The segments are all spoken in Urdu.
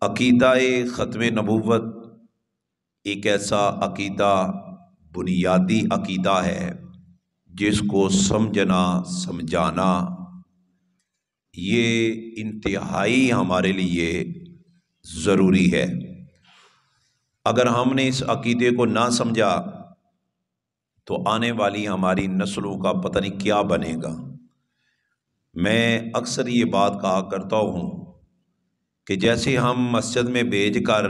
عقیدہ ختم نبوت ایک ایسا عقیدہ، بنیادی عقیدہ ہے جس کو سمجھنا سمجھانا یہ انتہائی ہمارے لیے ضروری ہے۔ اگر ہم نے اس عقیدے کو نہ سمجھا تو آنے والی ہماری نسلوں کا پتہ نہیں کیا بنے گا۔ میں اکثر یہ بات کہا کرتا ہوں کہ جیسے ہم مسجد میں بھیج کر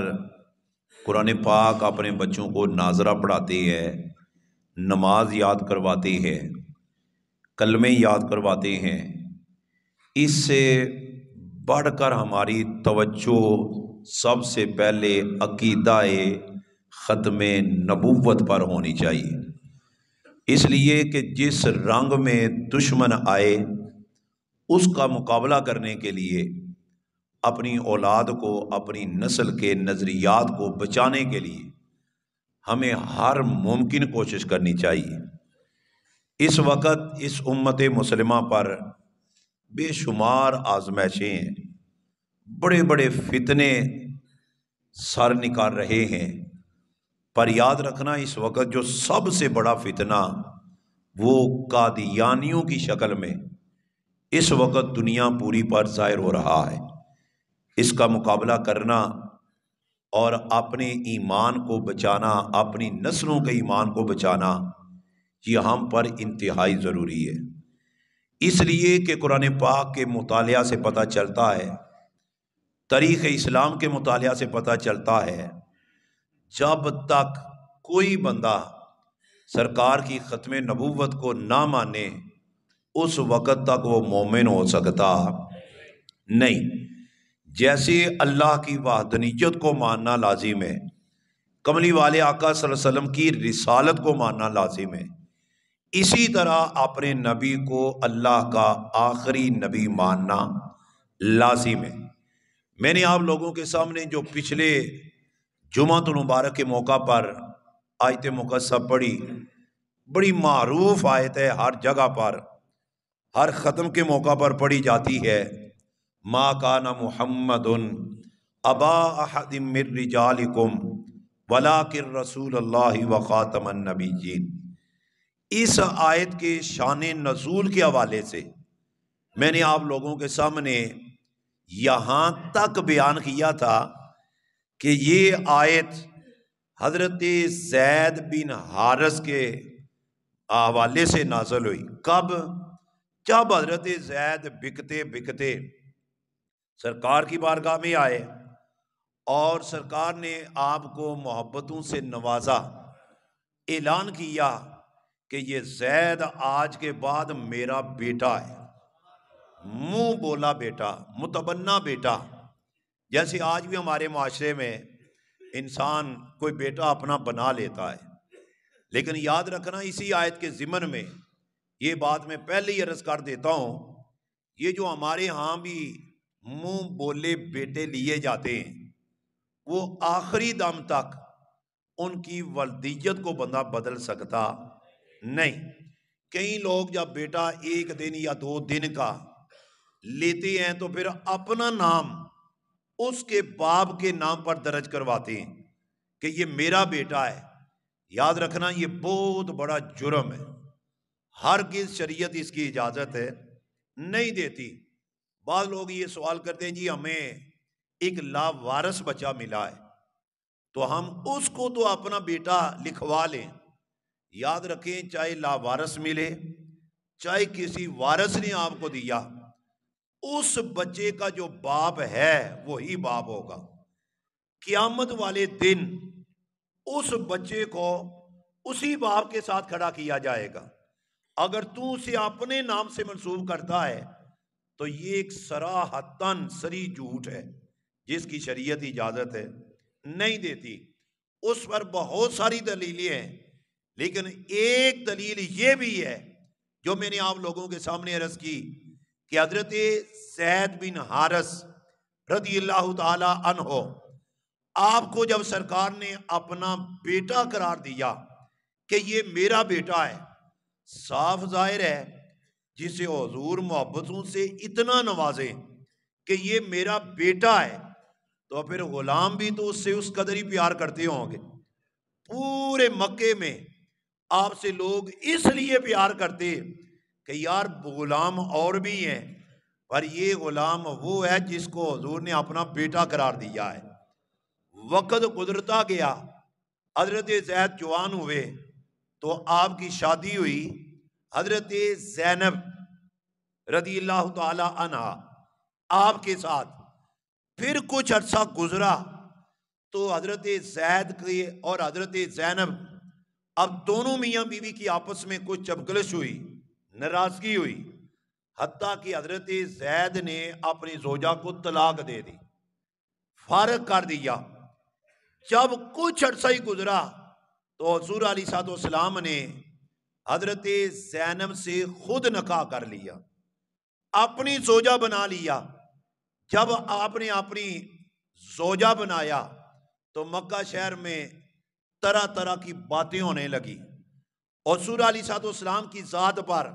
قرآن پاک اپنے بچوں کو ناظرہ پڑھاتے ہیں، نماز یاد کرواتے ہیں، کلمے یاد کرواتے ہیں، اس سے بڑھ کر ہماری توجہ سب سے پہلے عقیدہ ختم نبوت پر ہونی چاہیے۔ اس لیے کہ جس رنگ میں دشمن آئے اس کا مقابلہ کرنے کے لیے اپنی اولاد کو، اپنی نسل کے نظریات کو بچانے کے لیے ہمیں ہر ممکن کوشش کرنی چاہیے۔ اس وقت اس امت مسلمہ پر بے شمار آزمائشیں ہیں، بڑے بڑے فتنے سر نکال رہے ہیں، پر یاد رکھنا اس وقت جو سب سے بڑا فتنہ وہ قادیانیوں کی شکل میں اس وقت دنیا پوری پر ظاہر ہو رہا ہے۔ اس کا مقابلہ کرنا اور اپنے ایمان کو بچانا، اپنی نسلوں کے ایمان کو بچانا یہ ہم پر انتہائی ضروری ہے۔ اس لیے کہ قرآن پاک کے مطالعہ سے پتہ چلتا ہے، تاریخ اسلام کے مطالعہ سے پتہ چلتا ہے، جب تک کوئی بندہ سرکار کی ختم نبوت کو نہ مانے اس وقت تک وہ مومن ہو سکتا نہیں۔ جیسے اللہ کی وحدانیت کو ماننا لازم ہے، کملی والے آقا صلی اللہ علیہ وسلم کی رسالت کو ماننا لازم ہے، اسی طرح اپنے نبی کو اللہ کا آخری نبی ماننا لازم ہے۔ میں نے آپ لوگوں کے سامنے جو پچھلے جمعۃ المبارک کے موقع پر آیت مقدسہ پڑھی، بڑی معروف آیت ہے، ہر جگہ پر ہر ختم کے موقع پر پڑھی جاتی ہے، ما کان محمد ابا احد من رجالکم ولکن رسول اللہ وخاتم النبیین۔ اس آیت کے شان نزول کے حوالے سے میں نے آپ لوگوں کے سامنے یہاں تک بیان کیا تھا کہ یہ آیت حضرت زید بن حارث کے حوالے سے نازل ہوئی۔ کب؟ جب حضرت زید بکتے بکتے سرکار کی بارگاہ میں آئے اور سرکار نے آپ کو محبتوں سے نوازا، اعلان کیا کہ یہ زید آج کے بعد میرا بیٹا ہے، منہ بولا بیٹا، متبنہ بیٹا۔ جیسے آج بھی ہمارے معاشرے میں انسان کوئی بیٹا اپنا بنا لیتا ہے، لیکن یاد رکھنا اسی آیت کے ضمن میں یہ بات میں پہلے ہی عرض کر دیتا ہوں، یہ جو ہمارے ہاں بھی منہ بولے بیٹے لیے جاتے ہیں وہ آخری دم تک ان کی ولدیت کو بندہ بدل سکتا نہیں۔ کئی لوگ جب بیٹا ایک دن یا 2 دن کا لیتے ہیں تو پھر اپنا نام اس کے باپ کے نام پر درج کرواتے ہیں کہ یہ میرا بیٹا ہے۔ یاد رکھنا یہ بہت بڑا جرم ہے، ہرگز شریعت اس کی اجازت نہیں دیتی۔ بعض لوگ یہ سوال کرتے ہیں جی ہمیں ایک لاوارث بچہ ملا ہے تو ہم اس کو تو اپنا بیٹا لکھوا لیں۔ یاد رکھیں چاہے لاوارث ملے چاہے کسی وارث نے آپ کو دیا، اس بچے کا جو باپ ہے وہی باپ ہوگا۔ قیامت والے دن اس بچے کو اسی باپ کے ساتھ کھڑا کیا جائے گا۔ اگر تو اسے اپنے نام سے منسوب کرتا ہے تو یہ ایک صراحتاً صریح جھوٹ ہے جس کی شریعت اجازت نہیں دیتی۔ اس پر بہت ساری دلیلیں ہیں، لیکن ایک دلیل یہ بھی ہے جو میں نے آپ لوگوں کے سامنے عرض کی کہ حضرت زید بن حارث رضی اللہ تعالی عنہ آپ کو جب سرکار نے اپنا بیٹا قرار دیا کہ یہ میرا بیٹا ہے، صاف ظاہر ہے جسے حضور محبتوں سے اتنا نوازے کہ یہ میرا بیٹا ہے تو پھر غلام بھی تو اس سے اس قدر ہی پیار کرتے ہوں گے۔ پورے مکے میں آپ سے لوگ اس لیے پیار کرتے کہ یار غلام اور بھی ہیں، پر یہ غلام وہ ہے جس کو حضور نے اپنا بیٹا قرار دیا ہے۔ وقت گزرتا گیا، حضرت زید جوان ہوئے تو آپ کی شادی ہوئی حضرت زینب رضی اللہ تعالی عنہ آپ کے ساتھ۔ پھر کچھ عرصہ گزرا تو حضرت زید کی اور حضرت زینب، اب دونوں میاں بیوی کی آپس میں کچھ چپکلش ہوئی، ناراضگی ہوئی، حتیٰ کہ حضرت زید نے اپنی زوجہ کو طلاق دے دی، فارغ کر دیا۔ جب کچھ عرصہ ہی گزرا تو حضور علیہ الصلوۃ والسلام نے حضرت زینب سے خود نکاح کر لیا، اپنی زوجہ بنا لیا۔ جب آپ نے اپنی زوجہ بنایا تو مکہ شہر میں طرح طرح کی باتیں ہونے لگی، حضور علیہ الصلوۃ والسلام کی ذات پر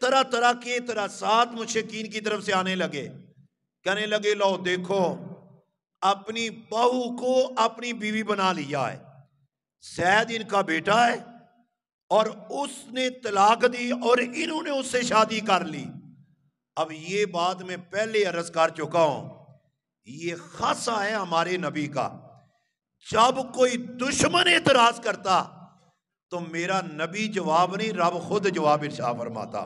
طرح طرح کے اعتراضات مشرکین کی طرف سے آنے لگے، کہنے لگے لو دیکھو اپنی بہو کو اپنی بیوی بنا لیا ہے، زید ان کا بیٹا ہے اور اس نے طلاق دی اور انہوں نے اس سے شادی کر لی۔ اب یہ بات میں پہلے عرض کر چکا ہوں، یہ خاصہ ہے ہمارے نبی کا، جب کوئی دشمن اعتراض کرتا تو میرا نبی جواب نہیں، رب خود جواب ارشاد فرماتا۔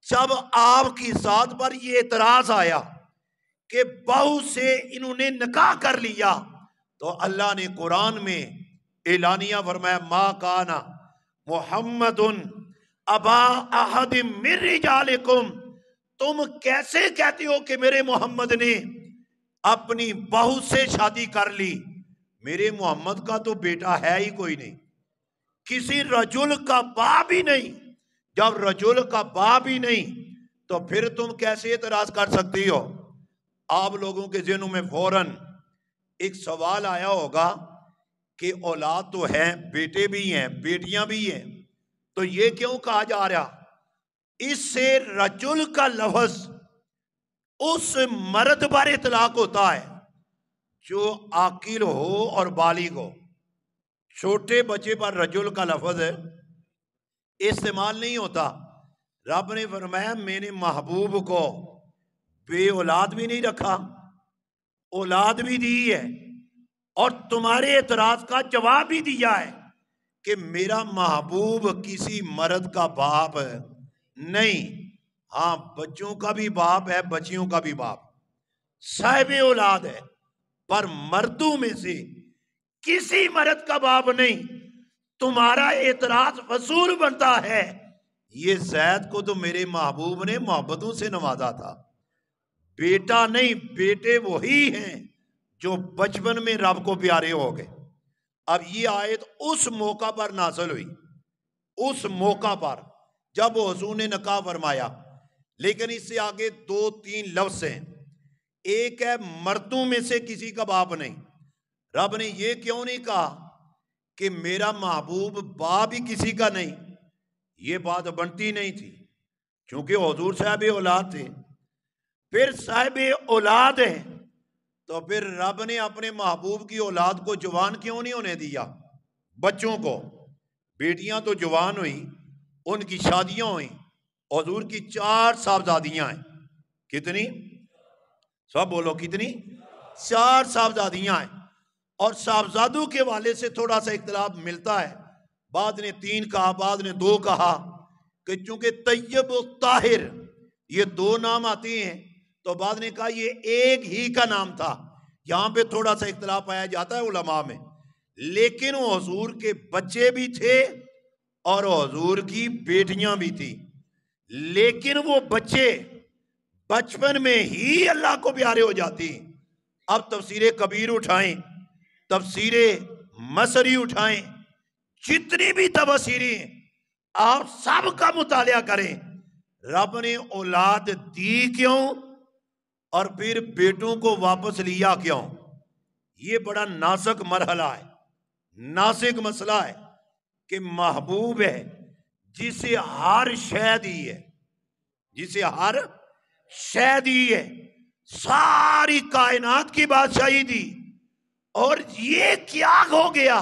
جب آپ کی ذات پر یہ اعتراض آیا کہ بہو سے انہوں نے نکاح کر لیا تو اللہ نے قرآن میں اعلانیہ فرمایا، ما کانا محمد ابا احد من رجالکم، تم کیسے کہتے ہو کہ میرے محمد نے اپنی بہو سے شادی کر لی؟ میرے محمد کا تو بیٹا ہے ہی کوئی نہیں، کسی رجل کا باپ ہی نہیں۔ جب رجل کا باپ ہی نہیں تو پھر تم کیسے اعتراض کر سکتی ہو؟ آپ لوگوں کے ذہنوں میں فوراً ایک سوال آیا ہوگا کہ اولاد تو ہیں، بیٹے بھی ہیں بیٹیاں بھی ہیں، تو یہ کیوں کہا جا رہا؟ اس سے رجل کا لفظ اس مرد پر اطلاق ہوتا ہے جو عاقل ہو اور بالغ ہو۔ چھوٹے بچے پر رجل کا لفظ استعمال نہیں ہوتا۔ رب نے فرمایا میں نے محبوب کو بے اولاد بھی نہیں رکھا، اولاد بھی دی ہے، اور تمہارے اعتراض کا جواب بھی دیا ہے کہ میرا محبوب کسی مرد کا باپ نہیں، ہاں بچوں کا بھی باپ ہے، بچیوں کا بھی باپ، صاحب اولاد ہے، پر مردوں میں سے کسی مرد کا باپ نہیں۔ تمہارا اعتراض فضول بنتا ہے، یہ زید کو تو میرے محبوب نے محبتوں سے نوازا تھا، بیٹا نہیں، بیٹے وہی ہیں جو بچپن میں رب کو پیارے ہو گئے۔ اب یہ آیت اس موقع پر نازل ہوئی، اس موقع پر جب حضور نے نکاح فرمایا، لیکن اس سے آگے 2-3 لفظ ہیں۔ ایک ہے مردوں میں سے کسی کا باپ نہیں۔ رب نے یہ کیوں نہیں کہا کہ میرا محبوب باپ ہی کسی کا نہیں؟ یہ بات بنتی نہیں تھی، چونکہ حضور صاحب اولاد تھے۔ پھر صاحب اولاد ہے تو پھر رب نے اپنے محبوب کی اولاد کو جوان کیوں نہیں ہونے دیا؟ بچوں کو، بیٹیاں تو جوان ہوئیں، ان کی شادیاں ہوئیں۔ حضور کی 4 صاحبزادیاں ہیں، کتنی؟ سب بولو کتنی؟ 4 صاحبزادیاں ہیں، اور صاحبزادوں کے والے سے تھوڑا سا اختلاف ملتا ہے، بعد نے 3 کہا، بعد نے 2 کہا، کہ چونکہ طیب و طاہر یہ 2 نام آتے ہیں تو بعد نے کہا یہ ایک ہی کا نام تھا۔ یہاں پہ تھوڑا سا اختلاف پایا جاتا ہے علماء میں، لیکن وہ حضور کے بچے بھی تھے اور حضور کی بیٹیاں بھی تھی، لیکن وہ بچے بچپن میں ہی اللہ کو پیارے ہو جاتی۔ اب تفسیر کبیر اٹھائیں، تفسیر مصری اٹھائیں، جتنی بھی تفسیریں آپ سب کا مطالعہ کریں، رب نے اولاد دی کیوں اور پھر بیٹوں کو واپس لیا کیوں؟ یہ بڑا نازک مرحلہ ہے، نازک مسئلہ ہے کہ محبوب ہے جسے ہر شے دی ہے، جسے ہر شے دی ہے، ساری کائنات کی بادشاہی دی، اور یہ کیا ہو گیا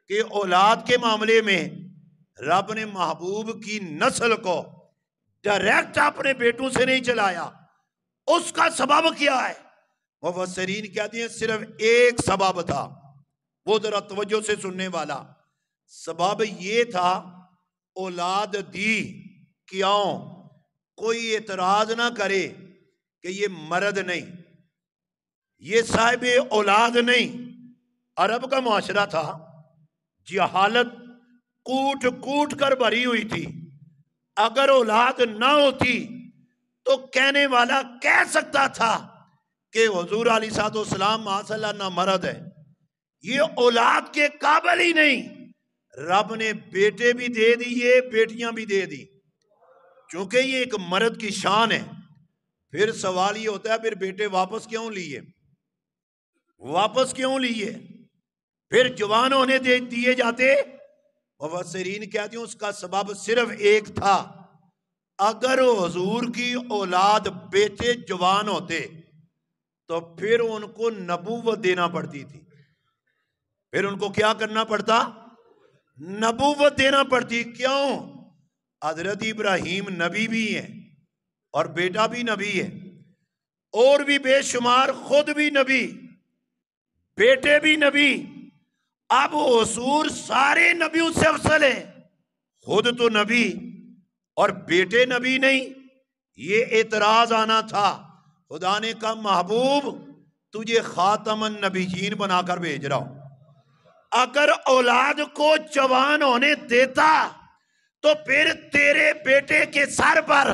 کہ اولاد کے معاملے میں رب نے محبوب کی نسل کو ڈائریکٹ اپنے بیٹوں سے نہیں چلایا۔ اس کا سبب کیا ہے؟ مفسرین کہتے ہیں صرف ایک سبب تھا، وہ ذرا توجہ سے سننے والا۔ سبب یہ تھا اولاد دی، کیوں؟ کوئی اعتراض نہ کرے کہ یہ مرد نہیں، یہ صاحب اولاد نہیں۔ عرب کا معاشرہ تھا، جہالت کوٹ کوٹ کر بھری ہوئی تھی۔ اگر اولاد نہ ہوتی تو کہنے والا کہہ سکتا تھا کہ حضور علیہ الصلوۃ والسلام ماشاء اللہ نہ مرد ہے، یہ اولاد کے قابل ہی نہیں۔ رب نے بیٹے بھی دے دیے، بیٹیاں بھی دے دی، چونکہ یہ ایک مرد کی شان ہے۔ پھر سوال یہ ہوتا ہے پھر بیٹے واپس کیوں لیے؟ واپس کیوں لیے؟ پھر جوان ہونے دیے جاتے؟ مفسرین کہتے ہیں اس کا سبب صرف ایک تھا، اگر حضور کی اولاد بیٹے جوان ہوتے تو پھر ان کو نبوت دینا پڑتی تھی۔ پھر ان کو کیا کرنا پڑتا؟ نبوت دینا پڑتی۔ کیوں؟ حضرت ابراہیم نبی بھی ہیں اور بیٹا بھی نبی ہے، اور بھی بے شمار، خود بھی نبی، بیٹے بھی نبی۔ اب حضور سارے نبیوں سے افضل ہے، خود تو نبی اور بیٹے نبی نہیں۔ یہ اعتراض آنا تھا، خدا نے کہا محبوب تجھے خاتم النبیین بنا کر بھیج رہا ہوں۔ اگر اولاد کو جوان ہونے دیتا تو پھر تیرے بیٹے کے سر پر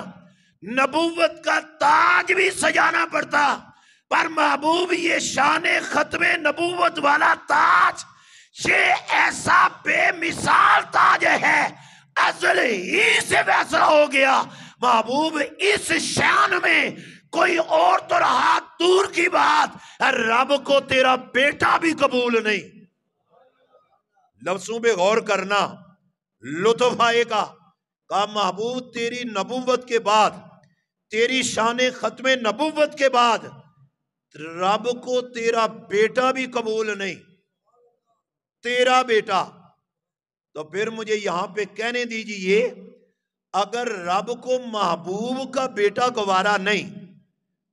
نبوت کا تاج بھی سجانا پڑتا، پر محبوب یہ شان ختم نبوت والا تاج، یہ ایسا بے مثال تاج ہے، ازل ہی سے فیصلہ ہو گیا محبوب اس شان میں کوئی اور تو رہا دور کی بات، رب کو تیرا بیٹا بھی قبول نہیں۔ لفظوں پہ غور کرنا، لطف آئے گا۔ کہا محبوب تیری نبوت کے بعد، تیری شان ختم نبوت کے بعد رب کو تیرا بیٹا بھی قبول نہیں، تیرا بیٹا۔ تو پھر مجھے یہاں پہ کہنے دیجئے، اگر رب کو محبوب کا بیٹا گوارا نہیں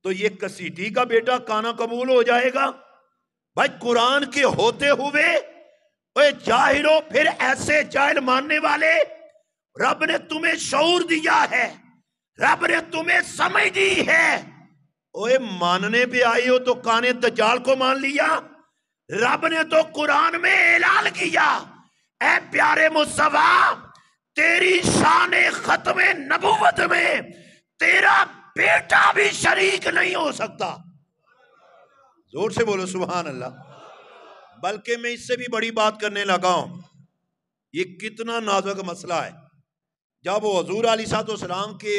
تو یہ کسیٹی کا بیٹا کانا قبول ہو جائے گا؟ بھائی قرآن کے ہوتے ہوئے اے جاہلو، پھر ایسے جاہل ماننے والے، رب نے تمہیں شعور دیا ہے، رب نے تمہیں سمجھ دی ہے، اوے ماننے پہ آئے ہو تو کانے دجال کو مان لیا؟ رب نے تو قرآن میں اعلان کیا، اے پیارے مصطفیٰ تیری شان ختم نبوت میں تیرا بیٹا بھی شریک نہیں ہو سکتا۔ زور سے بولو سبحان اللہ۔ بلکہ میں اس سے بھی بڑی بات کرنے لگا ہوں، یہ کتنا نازک مسئلہ ہے۔ جب حضور علیہ الصلوۃ والسلام کے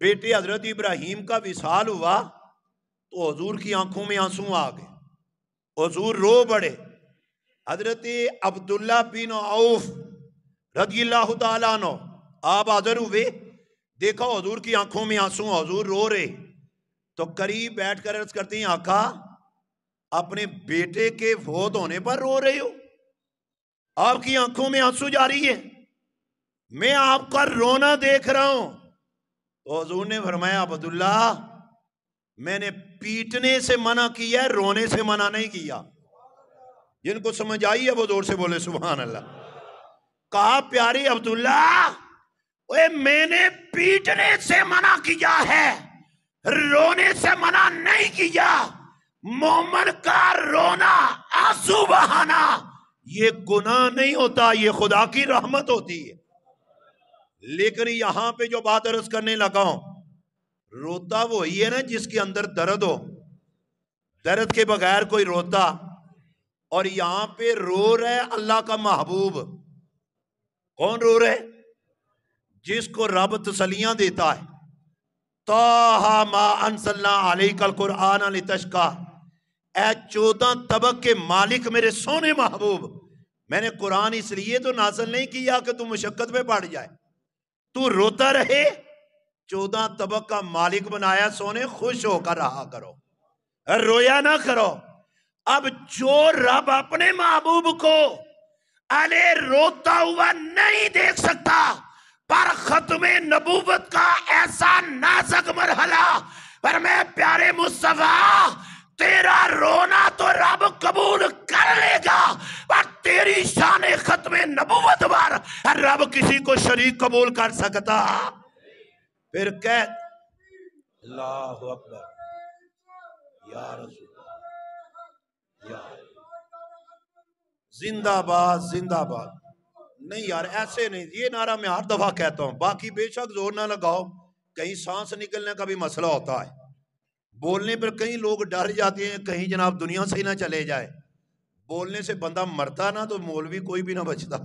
بیٹے حضرت ابراہیم کا وصال ہوا تو حضور کی آنکھوں میں آنسو آ گئے، حضور رو پڑے۔ حضرت عبداللہ بن عوف رضی اللہ تعالیٰ عنہ آپ حاضر ہوئے، دیکھا حضور کی آنکھوں میں آنسو، حضور رو رہے، تو قریب بیٹھ کر عرض کرتے ہیں آقا اپنے بیٹے کے فوت ہونے پر رو رہے ہو؟ آپ کی آنکھوں میں آنسو جاری ہے، میں آپ کا رونا دیکھ رہا ہوں۔ تو حضور نے فرمایا عبداللہ میں نے پیٹنے سے منع کیا ہے، رونے سے منع نہیں کیا۔ جن کو سمجھ آئی ہے وہ زور سے بولے سبحان اللہ۔ کہا پیاری عبداللہ اے میں نے پیٹنے سے منع کیا ہے، رونے سے منع نہیں کیا۔ مومن کا رونا، آنسو بہانا یہ گناہ نہیں ہوتا، یہ خدا کی رحمت ہوتی ہے۔ لیکن یہاں پہ جو بات عرض کرنے لگا ہوں، روتا وہی ہے نا جس کے اندر درد ہو، درد کے بغیر کوئی روتا، اور یہاں پہ رو رہے اللہ کا محبوب۔ کون رو رہے؟ جس کو رب تسلیاں دیتا ہے۔ طٰہٰ ما انزلنا علیک القرآن لتشقیٰ، اے 14 طبق کے مالک میرے سونے محبوب، میں نے قرآن اس لیے تو نازل نہیں کیا کہ تو مشقت میں پڑ جائے، تو روتا رہے 14 طبق کا مالک بنایا، سونے خوش ہو کر رہا کرو، رویا نہ کرو۔ اب جو رب اپنے محبوب کو روتا ہوا نہیں دیکھ سکتا، پر ختم نبوت کا ایسا نازک مرحلہ پر میں پیارے مصطفیٰ تیرا رونا تو رب قبول کر لے گا، پر تیری شان ختم نبوت پر رب کسی کو شریک قبول کر سکتا؟ پھر کہہ اللہ اکبر یا رسول یا زندہ باد زندہ باد۔ نہیں یار ایسے نہیں، یہ نعرہ میں ہر دفعہ کہتا ہوں، باقی بے شک زور نہ لگاؤ، کہیں سانس نکلنے کا بھی مسئلہ ہوتا ہے، بولنے پر کئی لوگ ڈر جاتے ہیں کہیں جناب دنیا سے ہی نہ چلے جائے، بولنے سے بندہ مرتا نہ تو مولوی کوئی بھی نہ بچتا،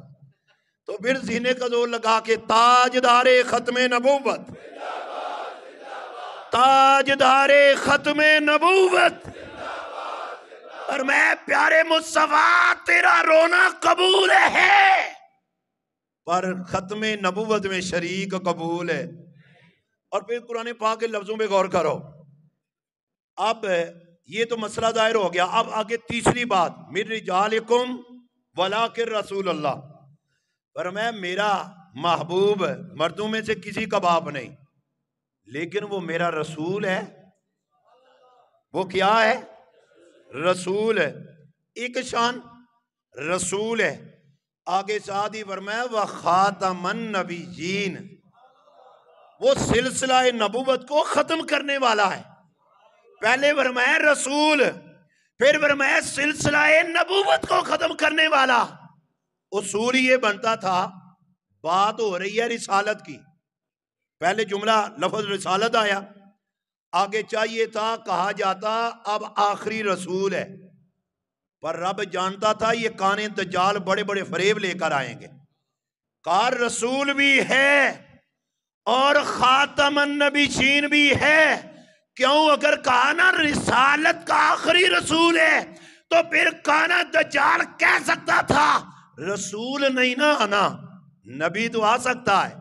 تو پھر سینے کا زور لگا کے تاجدار ختم نبوت، تاجدار ختم نبوت، اور میں پیارے مصطفیٰ تیرا رونا قبول ہے، پر ختم نبوت میں شریک قبول ہے۔ اور پھر قرآن پاک کے لفظوں پہ غور کرو۔ اب یہ تو مسئلہ ظاہر ہو گیا، اب آگے تیسری بات، من رجالکم ولکن رسول اللہ، فرمایا میرا محبوب مردوں میں سے کسی کا باپ نہیں، لیکن وہ میرا رسول ہے۔ وہ کیا ہے؟ رسول ہے، ایک شان رسول ہے۔ آگے ساتھ ہی فرمایا وخاتم النبیین، وہ سلسلہ نبوت کو ختم کرنے والا ہے۔ پہلے فرمایا رسول، پھر فرمایا سلسلہ نبوت کو ختم کرنے والا۔ اصول یہ بنتا تھا، بات ہو رہی ہے رسالت کی، پہلے جملہ لفظ رسالت آیا، آگے چاہیے تھا کہا جاتا اب آخری رسول ہے، پر رب جانتا تھا یہ کانے دجال بڑے بڑے فریب لے کر آئیں گے، کہا رسول بھی ہے اور خاتم النبیین بھی ہے۔ کیوں؟ اگر کہا نا رسالت کا آخری رسول ہے تو پھر کانا دجال کہہ سکتا تھا رسول نہیں نہ آنا، نبی تو آ سکتا ہے۔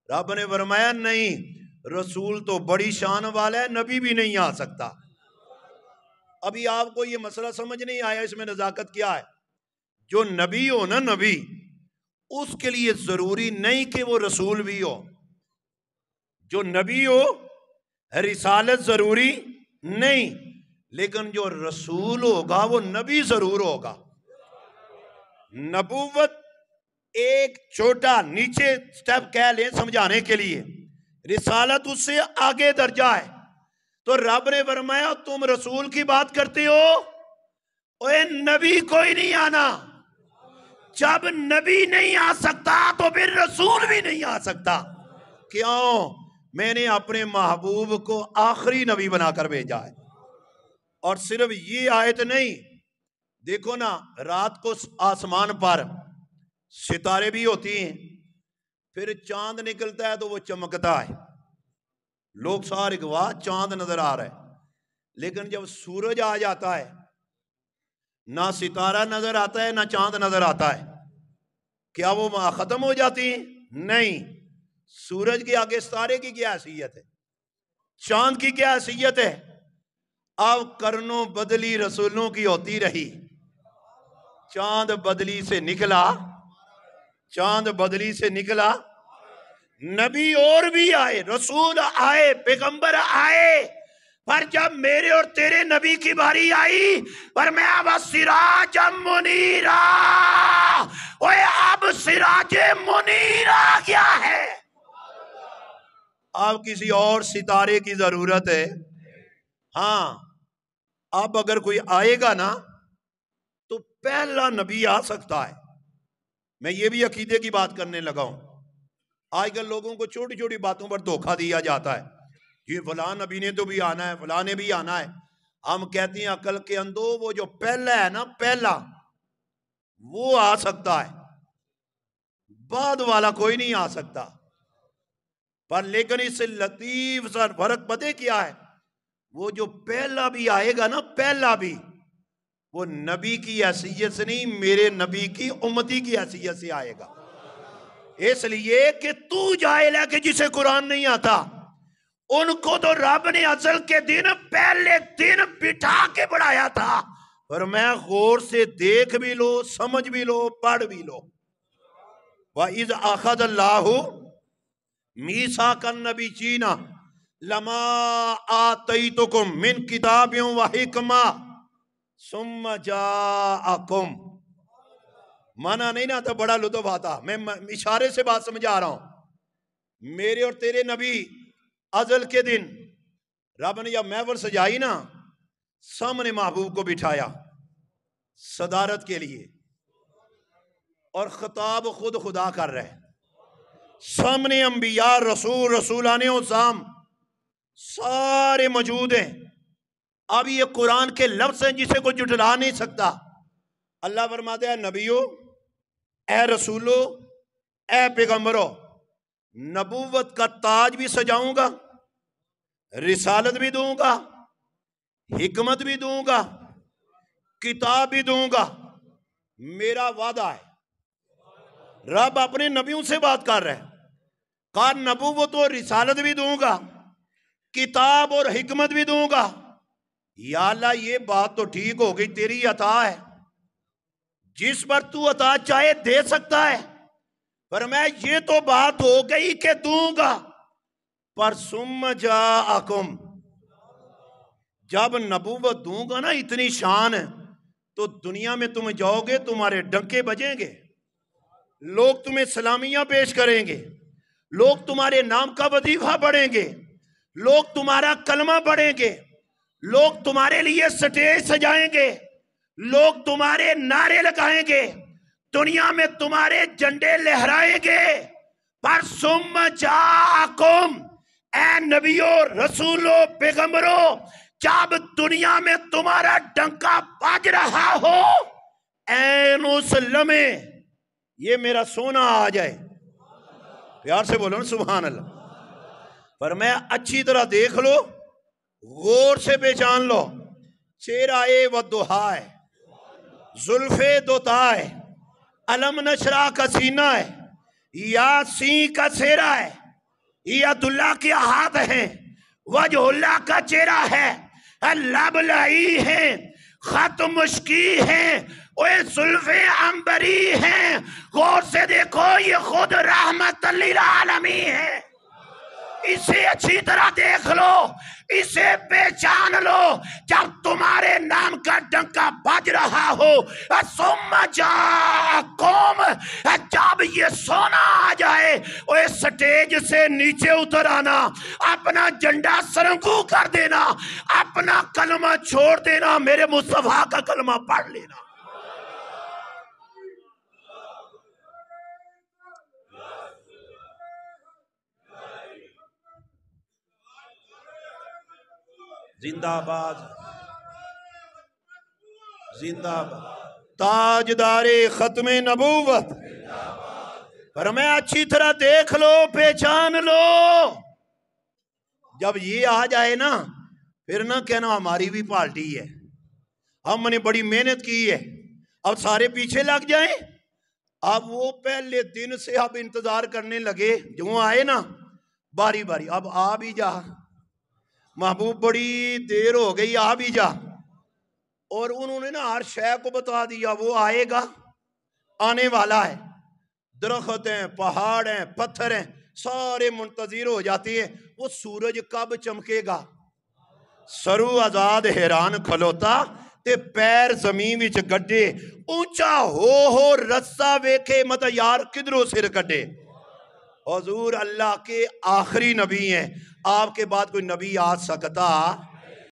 رب نے فرمایا نہیں، رسول تو بڑی شان والا ہے، نبی بھی نہیں آ سکتا۔ ابھی آپ کو یہ مسئلہ سمجھ نہیں آیا، اس میں نزاکت کیا ہے؟ جو نبی ہو نا، نبی، اس کے لیے ضروری نہیں کہ وہ رسول بھی ہو۔ جو نبی ہو رسالت ضروری نہیں، لیکن جو رسول ہوگا وہ نبی ضرور ہوگا۔ نبوت ایک چھوٹا نیچے سٹیپ کہہ لیں سمجھانے کے لیے، رسالت اس سے آگے درجہ ہے۔ تو رب نے فرمایا تم رسول کی بات کرتے ہو، اوے نبی کوئی نہیں آنا۔ جب نبی نہیں آ سکتا تو پھر رسول بھی نہیں آ سکتا۔ کیوں؟ میں نے اپنے محبوب کو آخری نبی بنا کر بھیجا ہے۔ اور صرف یہ آیت نہیں، دیکھو نا رات کو آسمان پر ستارے بھی ہوتی ہیں، پھر چاند نکلتا ہے تو وہ چمکتا ہے، لوگ سارے گواہ چاند نظر آ رہا ہے، لیکن جب سورج آ جاتا ہے نہ ستارہ نظر آتا ہے نہ چاند نظر آتا ہے۔ کیا وہ ختم ہو جاتی ہیں؟ نہیں۔ سورج کے آگے ستارے کی کیا حیثیت ہے؟ چاند کی کیا حیثیت ہے؟ اب کرنوں بدلی رسولوں کی ہوتی رہی، چاند بدلی سے نکلا، چاند بدلی سے نکلا، نبی اور بھی آئے، رسول آئے، پیغمبر آئے، پر جب میرے اور تیرے نبی کی باری آئی فرمایا وَسِرَاجًا مُنِيرًا، اوے اب سراج منیر آ گیا ہے، اب کسی اور ستارے کی ضرورت ہے۔ ہاں اب اگر کوئی آئے گا نا تو پہلا نبی آ سکتا ہے۔ میں یہ بھی عقیدے کی بات کرنے لگا ہوں۔ آج کل لوگوں کو چھوٹی چھوٹی باتوں پر دھوکہ دیا جاتا ہے، یہ فلاں نبی نے تو بھی آنا ہے، فلاں نے بھی آنا ہے۔ ہم کہتے ہیں عقل کے اندھو، وہ جو پہلا ہے نا، پہلا وہ آ سکتا ہے، بعد والا کوئی نہیں آ سکتا۔ پر لیکن اس سے لطیف سا فرق پتہ کیا ہے؟ وہ جو پہلا بھی آئے گا نا، پہلا بھی، وہ نبی کی حیثیت سے نہیں، میرے نبی کی امتی کی حیثیت سے آئے گا۔ اس لیے کہ تو جاہل ہے کہ جسے قرآن نہیں آتا، ان کو تو رب نے ازل کے دن پہلے دن بٹھا کے بڑھایا تھا، اور میں غور سے دیکھ بھی لو، سمجھ بھی لو، پڑھ بھی لو۔ وَإِذْ أَخَذَ اللَّهُ مِيثَاقَ النَّبِيِّينَ لَمَا آتَيْتُكُم مِّن كِتَابٍ وَحِکْمَةٍ ثُمَّ جَاءَكُم۔ مانا نہیں نا تو بڑا لطف آتا، میں اشارے سے بات سمجھا رہا ہوں۔ میرے اور تیرے نبی ازل کے دن رب نے جب محفل سجائی نا، سامنے محبوب کو بٹھایا صدارت کے لیے، اور خطاب خود خدا کر رہے، سامنے انبیاء، رسولان اعظام سارے موجود ہیں۔ اب یہ قرآن کے لفظ ہیں جسے کوئی جھٹلا نہیں سکتا۔ اللہ فرماتا ہے نبیو، اے رسولو، اے پیغمبرو، نبوت کا تاج بھی سجاؤں گا، رسالت بھی دوں گا، حکمت بھی دوں گا، کتاب بھی دوں گا، میرا وعدہ ہے۔ رب اپنے نبیوں سے بات کر رہے ہیں، کہا نبوت اور رسالت بھی دوں گا، کتاب اور حکمت بھی دوں گا۔ یا اللہ یہ بات تو ٹھیک ہو گئی، تیری عطا ہے، جس پر تو عطا چاہے دے سکتا ہے، پر میں یہ تو بات ہو گئی کہ دوں گا، پر ثم جاءکم، جب نبوت دوں گا نا، اتنی شان ہے تو دنیا میں تم جاؤ گے، تمہارے ڈنکے بجیں گے، لوگ تمہیں سلامیاں پیش کریں گے، لوگ تمہارے نام کا وظیفہ پڑھیں گے، لوگ تمہارا کلمہ پڑھیں گے، لوگ تمہارے لیے سٹیج سجائیں گے، لوگ تمہارے نعرے لگائیں گے، دنیا میں تمہارے جھنڈے لہرائیں گے، پر ثم جاءکم، اے نبیو، رسولو، پیغمبرو، جب دنیا میں تمہارا ڈنکا بج رہا ہو، این اس لمحے یہ میرا سونا آ جائے، پیار سے بولو نا سبحان اللہ، پر میں اچھی طرح دیکھ لو، غور سے پہچان لو، چہرہ والضحیٰ ہے، زلفے دوتا ہے، علم نشرہ کا سینہ ہے، یاسین کا چہرہ ہے، ید اللہ کے ہاتھ ہیں، وجہ اللہ کا چہرہ ہے، لب لائی ہیں، خط مشکی ہیں، وہ زلف عنبری ہیں۔ غور سے دیکھو، یہ خود رحمت للعالمین ہے۔ اسے اچھی طرح دیکھ لو، اسے پہچان لو، جب تمہارے نام کا ڈنکا بج رہا ہو، ثم جاءکم، جب یہ سونا آ جائے، وہ سٹیج سے نیچے اتر آنا، اپنا جھنڈا سرنگو کر دینا، اپنا کلمہ چھوڑ دینا، میرے مصطفیٰ کا کلمہ پڑھ لینا۔ زندہ باد، زندہ باد، تاجدار ختم نبوت، پر میں اچھی طرح دیکھ لو، پہچان لو، جب یہ آ جائے نا، پھر نہ کہنا ہماری بھی پارٹی ہے، ہم نے بڑی محنت کی ہے، اب سارے پیچھے لگ جائیں۔ اب وہ پہلے دن سے اب انتظار کرنے لگے، جو آئے نا باری باری، اب آ بھی جا محبوب، بڑی دیر ہو گئی، آ بھی جا۔ اور انہوں نے نا ہر شے کو بتا دیا، وہ آئے گا، آنے والا ہے، درخت ہیں، پہاڑ ہیں، پتھر ہیں، سارے منتظر ہو جاتے ہیں، وہ سورج کب چمکے گا، سرو آزاد حیران کھلوتا تے پیر زمین وچ گڈے، اونچا ہو رسہ ویکھے مت یار کدھروں سر کٹے۔ حضور اللہ کے آخری نبی ہیں، آپ کے بعد کوئی نبی آ سکتا